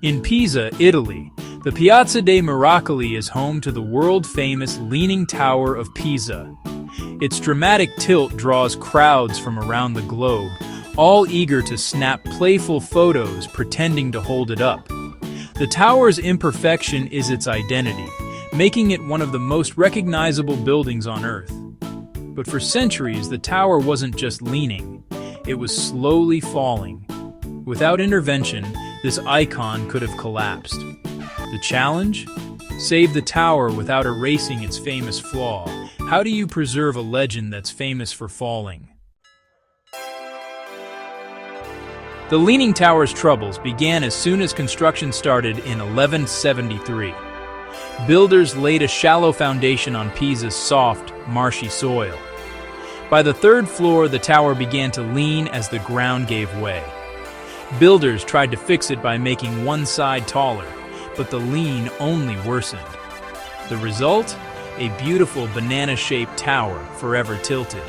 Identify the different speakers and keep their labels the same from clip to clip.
Speaker 1: In Pisa, Italy, the Piazza dei Miracoli is home to the world-famous Leaning Tower of Pisa. Its dramatic tilt draws crowds from around the globe, all eager to snap playful photos pretending to hold it up. The tower's imperfection is its identity, making it one of the most recognizable buildings on Earth. But for centuries, the tower wasn't just leaning, it was slowly falling. Without intervention, this icon could have collapsed. The challenge? Save the tower without erasing its famous flaw. How do you preserve a legend that's famous for falling? The Leaning Tower's troubles began as soon as construction started in 1173. Builders laid a shallow foundation on Pisa's soft, marshy soil. By the third floor, the tower began to lean as the ground gave way. Builders tried to fix it by making one side taller, but the lean only worsened. The result? A beautiful banana-shaped tower, forever tilted.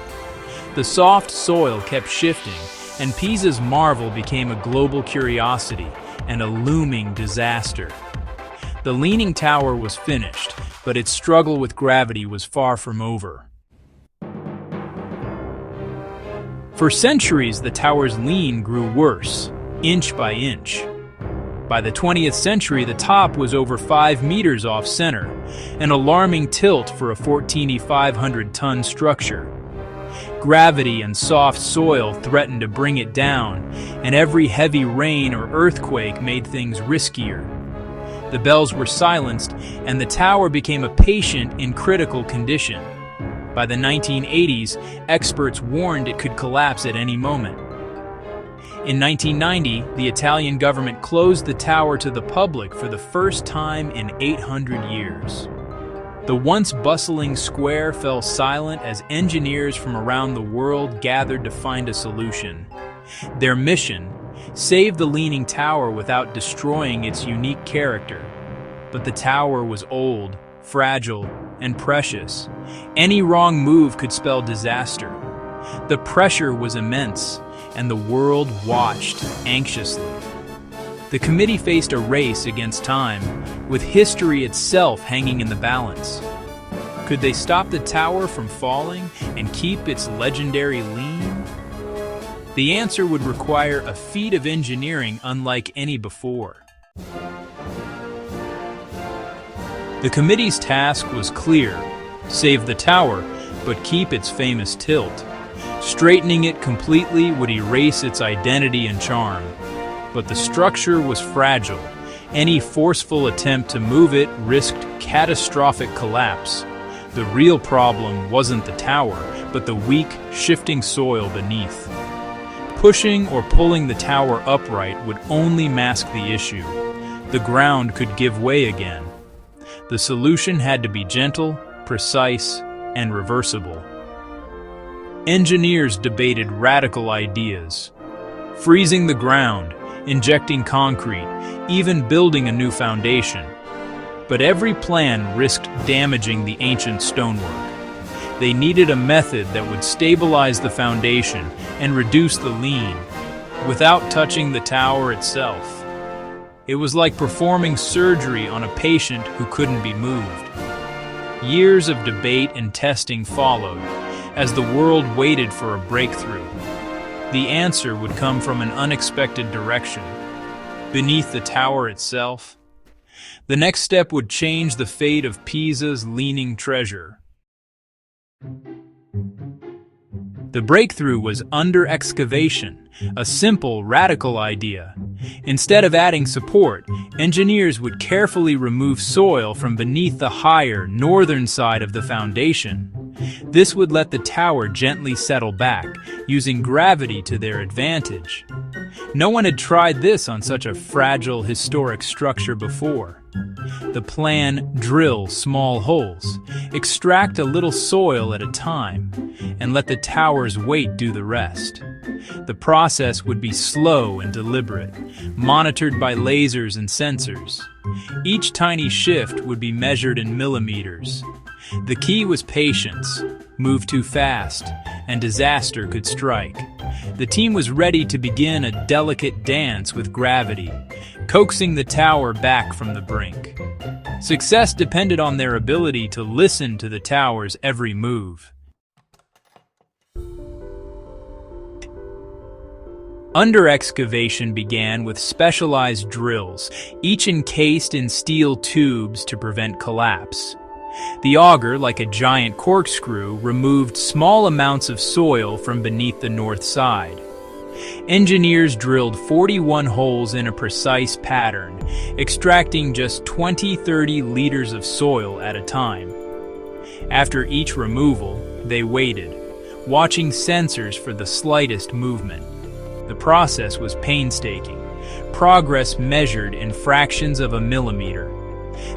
Speaker 1: The soft soil kept shifting, and Pisa's marvel became a global curiosity and a looming disaster. The Leaning Tower was finished, but its struggle with gravity was far from over. For centuries, the tower's lean grew worse, inch by inch. By the 20th century, the top was over 5 meters off center, an alarming tilt for a 14,500-ton structure. Gravity and soft soil threatened to bring it down, and every heavy rain or earthquake made things riskier. The bells were silenced, and the tower became a patient in critical condition. By the 1980s, experts warned it could collapse at any moment. In 1990, the Italian government closed the tower to the public for the first time in 800 years. The once bustling square fell silent as engineers from around the world gathered to find a solution. Their mission: save the Leaning Tower without destroying its unique character. But the tower was old, fragile, and precious. Any wrong move could spell disaster. The pressure was immense, and the world watched anxiously. The committee faced a race against time, with history itself hanging in the balance. Could they stop the tower from falling and keep its legendary lean? The answer would require a feat of engineering unlike any before. The committee's task was clear: save the tower, but keep its famous tilt. Straightening it completely would erase its identity and charm. But the structure was fragile. Any forceful attempt to move it risked catastrophic collapse. The real problem wasn't the tower, but the weak, shifting soil beneath. Pushing or pulling the tower upright would only mask the issue. The ground could give way again. The solution had to be gentle, precise, and reversible. Engineers debated radical ideas: freezing the ground, injecting concrete, even building a new foundation. But every plan risked damaging the ancient stonework. They needed a method that would stabilize the foundation and reduce the lean, without touching the tower itself. It was like performing surgery on a patient who couldn't be moved. Years of debate and testing followed, as the world waited for a breakthrough. The answer would come from an unexpected direction, beneath the tower itself. The next step would change the fate of Pisa's leaning treasure. The breakthrough was under excavation, a simple, radical idea. Instead of adding support, engineers would carefully remove soil from beneath the higher, northern side of the foundation. This would let the tower gently settle back, using gravity to their advantage. No one had tried this on such a fragile, historic structure before. The plan: drill small holes, extract a little soil at a time, and let the tower's weight do the rest. The process would be slow and deliberate, monitored by lasers and sensors. Each tiny shift would be measured in millimeters. The key was patience. Move too fast, and disaster could strike. The team was ready to begin a delicate dance with gravity, coaxing the tower back from the brink. Success depended on their ability to listen to the tower's every move. Under-excavation began with specialized drills, each encased in steel tubes to prevent collapse. The auger, like a giant corkscrew, removed small amounts of soil from beneath the north side. Engineers drilled 41 holes in a precise pattern, extracting just 20-30 liters of soil at a time. After each removal, they waited, watching sensors for the slightest movement. The process was painstaking, progress measured in fractions of a millimeter.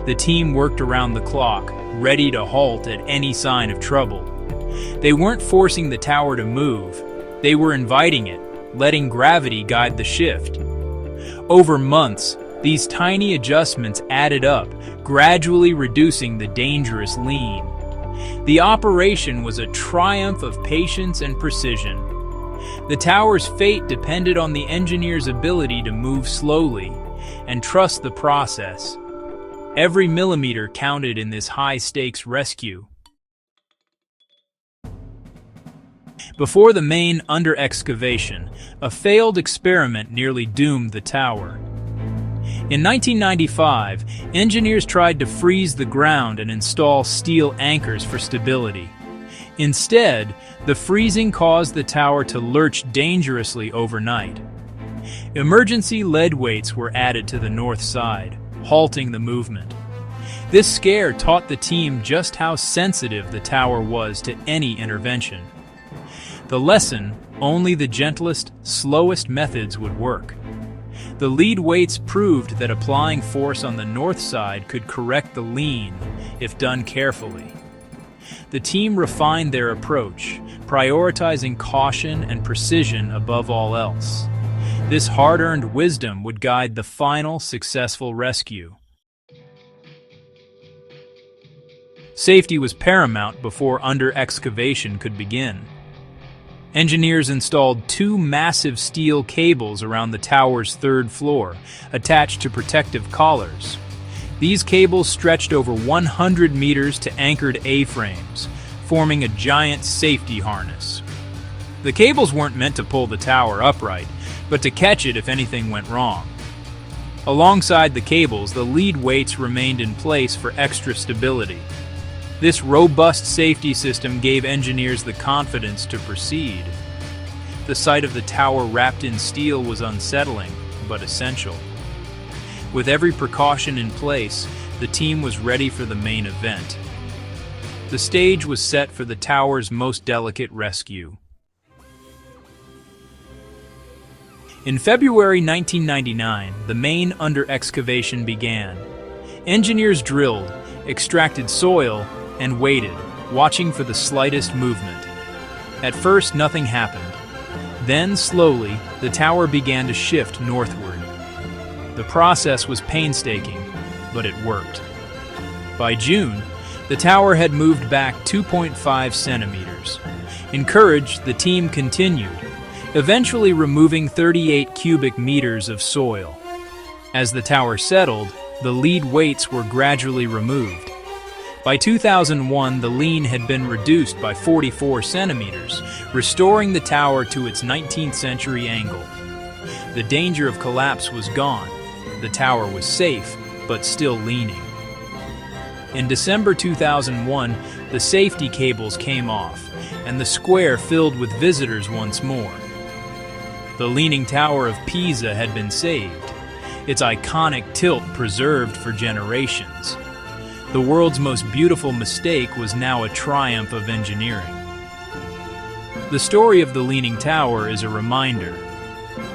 Speaker 1: The team worked around the clock, ready to halt at any sign of trouble. They weren't forcing the tower to move, they were inviting it, letting gravity guide the shift. Over months, these tiny adjustments added up, gradually reducing the dangerous lean. The operation was a triumph of patience and precision. The tower's fate depended on the engineer's ability to move slowly and trust the process. Every millimeter counted in this high-stakes rescue. Before the main under-excavation, a failed experiment nearly doomed the tower. In 1995, engineers tried to freeze the ground and install steel anchors for stability. Instead, the freezing caused the tower to lurch dangerously overnight. Emergency lead weights were added to the north side, halting the movement. This scare taught the team just how sensitive the tower was to any intervention. The lesson, only the gentlest, slowest methods would work. The lead weights proved that applying force on the north side could correct the lean, if done carefully. The team refined their approach, prioritizing caution and precision above all else. This hard-earned wisdom would guide the final successful rescue. Safety was paramount before under-excavation could begin. Engineers installed 2 massive steel cables around the tower's 3rd floor, attached to protective collars. These cables stretched over 100 meters to anchored A-frames, forming a giant safety harness. The cables weren't meant to pull the tower upright, but to catch it if anything went wrong. Alongside the cables, the lead weights remained in place for extra stability. This robust safety system gave engineers the confidence to proceed. The sight of the tower wrapped in steel was unsettling, but essential. With every precaution in place, the team was ready for the main event. The stage was set for the tower's most delicate rescue. In February 1999, the main under-excavation began. Engineers drilled, extracted soil, and waited, watching for the slightest movement. At first, nothing happened. Then, slowly, the tower began to shift northward. The process was painstaking, but it worked. By June, the tower had moved back 2.5 centimeters. Encouraged, the team continued, eventually removing 38 cubic meters of soil. As the tower settled, the lead weights were gradually removed. By 2001, the lean had been reduced by 44 centimeters, restoring the tower to its 19th century angle. The danger of collapse was gone. The tower was safe, but still leaning. In December 2001, the safety cables came off, and the square filled with visitors once more. The Leaning Tower of Pisa had been saved, its iconic tilt preserved for generations. The world's most beautiful mistake was now a triumph of engineering. The story of the Leaning Tower is a reminder.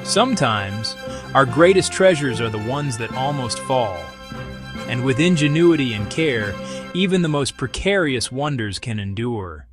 Speaker 1: Sometimes, our greatest treasures are the ones that almost fall. And with ingenuity and care, even the most precarious wonders can endure.